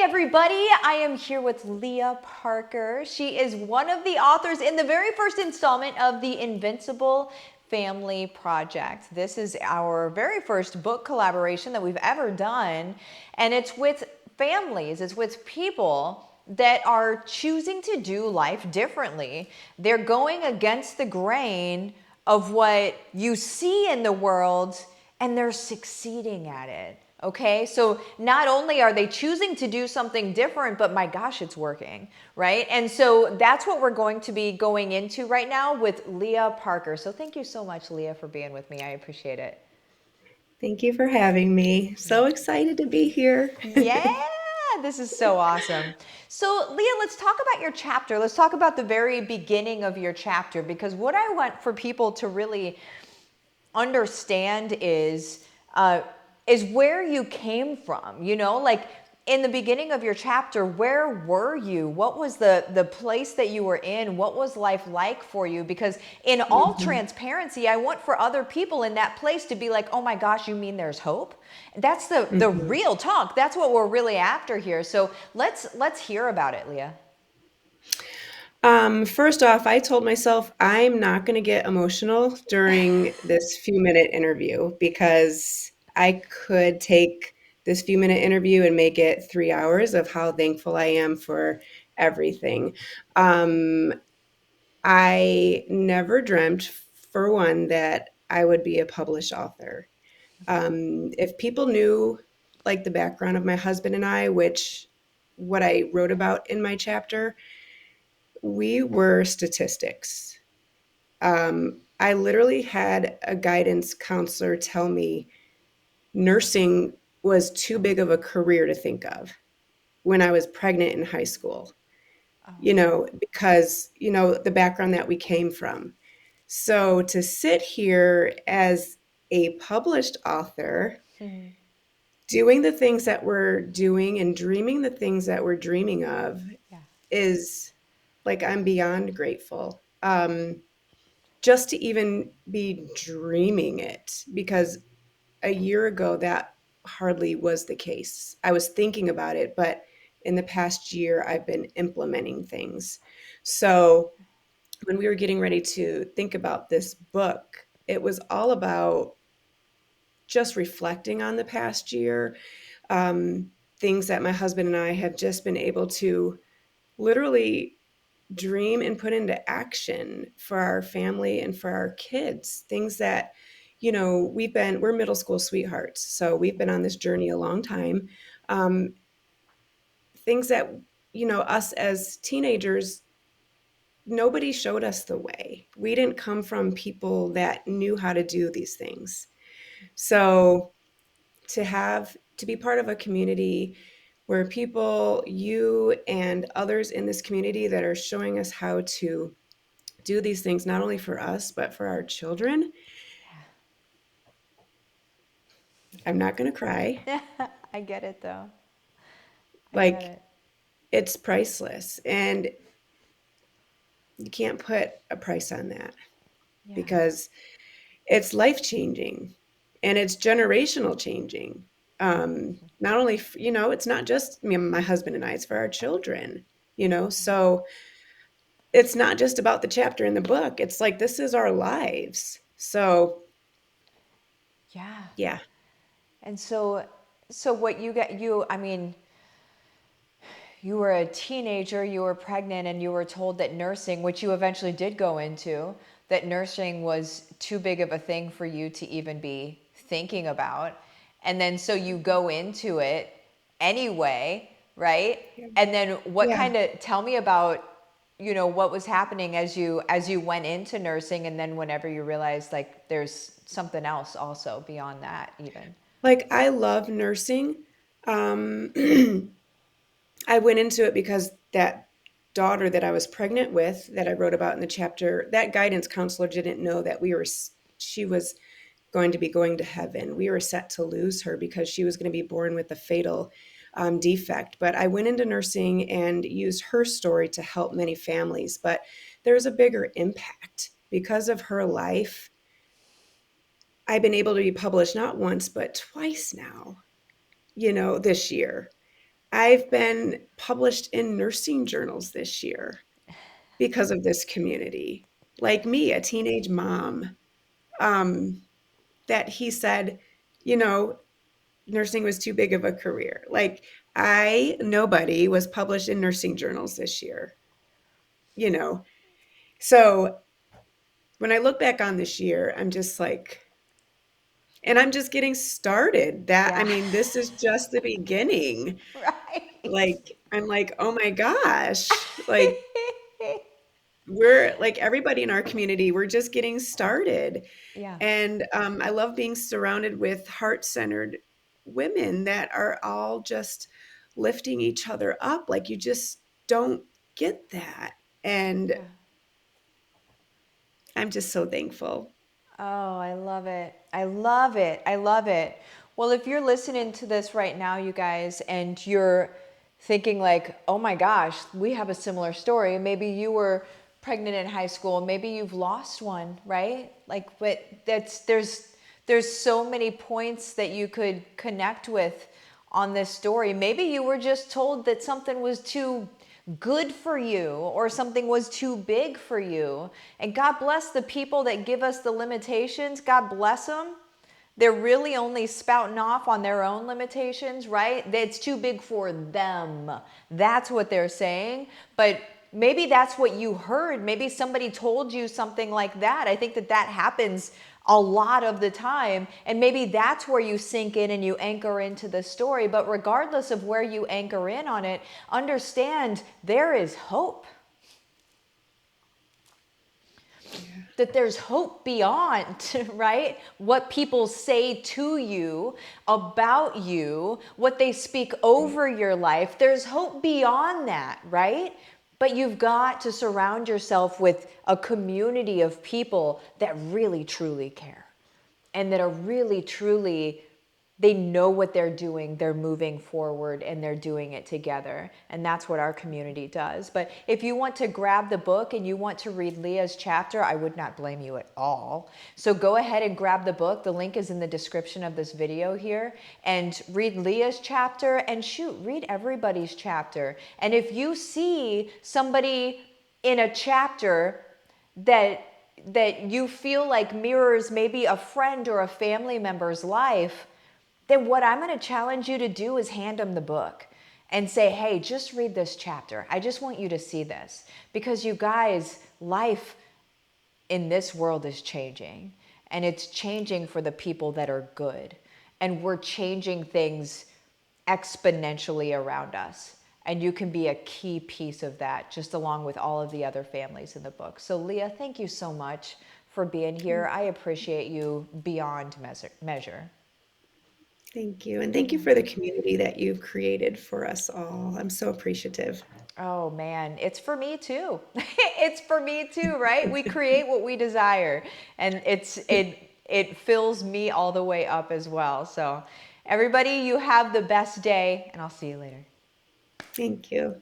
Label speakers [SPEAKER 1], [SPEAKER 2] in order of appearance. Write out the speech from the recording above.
[SPEAKER 1] Everybody. I am here with Leah Parker. She is one of the authors in the very first installment of the Invincible Family Project. This is our very first book collaboration that we've ever done, and it's with families, it's with people that are choosing to do life differently. They're going against the grain of what you see in the world, and they're succeeding at it. Okay, so not only are they choosing to do something different, but my gosh, it's working, right? And so that's what we're going to be going into right now with Leah Parker. So thank you so much, Leah, for being with me. I appreciate it.
[SPEAKER 2] Thank you for having me. So excited to be here.
[SPEAKER 1] Yeah, this is so awesome. So, Leah, let's talk about your chapter. Let's talk about the very beginning of your chapter, because what I want for people to really understand uh, is where you came from. You know, like in the beginning of your chapter, where were you? What was the place that you were in? What was life like for you? Because in all
[SPEAKER 2] Mhm.
[SPEAKER 1] transparency, I want for other people in that place to be like, oh my gosh, you mean there's hope? That's the
[SPEAKER 2] Mhm.
[SPEAKER 1] real talk. That's what we're really after here. So let's hear about it, Leah.
[SPEAKER 2] First off, I told myself I'm not going to get emotional during this few-minute interview because I could take this few-minute interview and make it 3 hours of how thankful I am for everything. Um, I never dreamt, for one, that I would be a published author. If people knew like the background of my husband and I, which what I wrote about in my chapter, we were statistics. I literally had a guidance counselor tell me nursing was too big of a career to think of when I was pregnant in high school, because, the background that we came from. So to sit here as a published author,
[SPEAKER 1] Mhm.
[SPEAKER 2] doing the things that we're doing and dreaming the things that we're dreaming of
[SPEAKER 1] Yeah.
[SPEAKER 2] is like I'm beyond grateful. Just to even be dreaming it, because a year ago that hardly was the case. I was thinking about it, but in the past year, I've been implementing things. So when we were getting ready to think about this book, it was all about just reflecting on the past year, um, things that my husband and I have just been able to literally dream and put into action for our family and for our kids. Things that, we're middle school sweethearts. So we've been on this journey a long time. Um, Things that, us as teenagers, nobody showed us the way. We didn't come from people that knew how to do these things. So to be part of a community where people, you and others in this community that are showing us how to do these things, not only for us, but for our children. I'm not going to cry.
[SPEAKER 1] Yeah. I get it though. I get
[SPEAKER 2] Like,
[SPEAKER 1] it.
[SPEAKER 2] it's priceless. And you can't put a price on that
[SPEAKER 1] Yeah.
[SPEAKER 2] because it's life changing and it's generational changing. Not only, it's not just me, my husband and I, it's for our children, so it's not just about the chapter in the book. It's like this is our lives. So,
[SPEAKER 1] Yeah.
[SPEAKER 2] yeah.
[SPEAKER 1] And so what you get you I mean, you were a teenager, you were pregnant, and you were told that nursing, which you eventually did go into, that nursing was too big of a thing for you to even be thinking about. And then so you go into it anyway, right?
[SPEAKER 2] Yeah.
[SPEAKER 1] And then what
[SPEAKER 2] Yeah.
[SPEAKER 1] kind of tell me about, what was happening as you went into nursing, and then whenever you realized like there's something else also beyond that even.
[SPEAKER 2] Like, I love nursing. Um, I went into it because that daughter that I was pregnant with, that I wrote about in the chapter, that guidance counselor didn't know that she was going to be going to heaven. We were set to lose her because she was going to be born with a fatal defect. But I went into nursing and used her story to help many families. But there's a bigger impact because of her life. I've been able to be published not once, but twice now, this year. I've been published in nursing journals this year because of this community. Like me, a teenage mom, um, that he said, you know, nursing was too big of a career. Like nobody was published in nursing journals this year, you know. So when I look back on this year, I'm just like, and I'm just getting started.
[SPEAKER 1] Yeah.
[SPEAKER 2] This is just the beginning.
[SPEAKER 1] Right.
[SPEAKER 2] Like, I'm like, oh my gosh, like, we're like everybody in our community, we're just getting started.
[SPEAKER 1] Yeah.
[SPEAKER 2] And I love being surrounded with heart centered women that are all just lifting each other up. Like, you just don't get that. And
[SPEAKER 1] Yeah.
[SPEAKER 2] I'm just so thankful.
[SPEAKER 1] Oh, I love it. I love it. I love it. Well, if you're listening to this right now, you guys, and you're thinking like, "Oh my gosh, we have a similar story." Maybe you were pregnant in high school, maybe you've lost one, right? Like, but there's so many points that you could connect with on this story. Maybe you were just told that something was too good for you or something was too big for you. And God bless the people that give us the limitations. God bless them. They're really only spouting off on their own limitations, right? It's too big for them. That's what they're saying. But maybe that's what you heard. Maybe somebody told you something like that. I think that that happens a lot of the time. And maybe that's where you sink in and you anchor into the story. But regardless of where you anchor in on it, understand there is hope.
[SPEAKER 2] Yeah.
[SPEAKER 1] That there's hope beyond, right? What people say to you, about you, what they speak over your life. There's hope beyond that, right? But you've got to surround yourself with a community of people that really truly care and that are really truly, they know what they're doing, they're moving forward, and they're doing it together. And that's what our community does. But if you want to grab the book and you want to read Leah's chapter, I would not blame you at all. So go ahead and grab the book. The link is in the description of this video here. And read Leah's chapter, and shoot, read everybody's chapter. And if you see somebody in a chapter that you feel like mirrors maybe a friend or a family member's life, then what I'm going to challenge you to do is hand them the book and say, hey, just read this chapter. I just want you to see this. Because you guys, life in this world is changing. And it's changing for the people that are good. And we're changing things exponentially around us. And you can be a key piece of that, just along with all of the other families in the book. So Leah, thank you so much for being here. I appreciate you beyond measure.
[SPEAKER 2] Thank you. And thank you for the community that you've created for us all. I'm so appreciative.
[SPEAKER 1] Oh man, it's for me too. It's for me too, right? We create what we desire, and it fills me all the way up as well. So everybody, you have the best day, and I'll see you later.
[SPEAKER 2] Thank you.